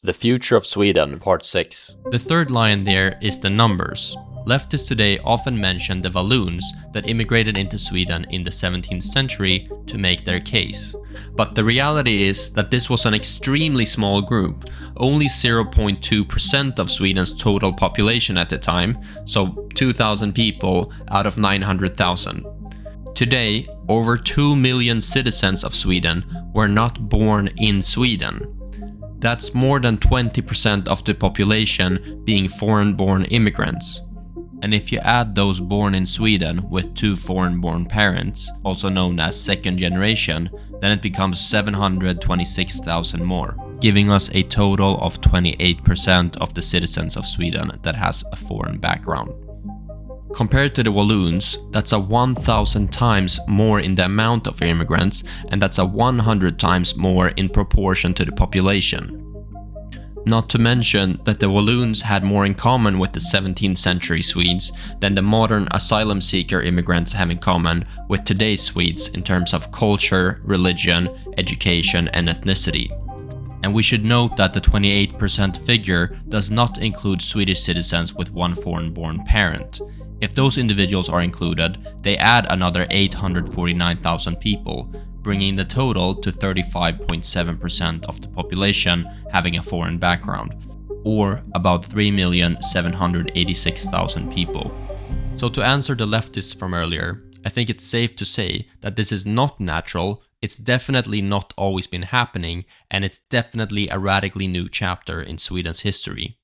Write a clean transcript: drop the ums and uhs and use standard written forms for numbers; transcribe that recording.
The Future of Sweden, Part 6. The third line there is the numbers. Leftists today often mention the Walloons that immigrated into Sweden in the 17th century to make their case. But the reality is that this was an extremely small group, only 0.2% of Sweden's total population at the time, so 2,000 people out of 900,000. Today, over 2 million citizens of Sweden were not born in Sweden. That's more than 20% of the population being foreign-born immigrants. And if you add those born in Sweden with two foreign-born parents, also known as second generation, then it becomes 726,000 more, giving us a total of 28% of the citizens of Sweden that has a foreign background. Compared to the Walloons, that's a 1,000 times more in the amount of immigrants, and that's a 100 times more in proportion to the population. Not to mention that the Walloons had more in common with the 17th century Swedes than the modern asylum seeker immigrants have in common with today's Swedes in terms of culture, religion, education, and ethnicity. And we should note that the 28% figure does not include Swedish citizens with one foreign-born parent. If those individuals are included, they add another 849,000 people, bringing the total to 35.7% of the population having a foreign background, or about 3,786,000 people. So to answer the leftists from earlier, I think it's safe to say that this is not natural, it's definitely not always been happening, and it's definitely a radically new chapter in Sweden's history.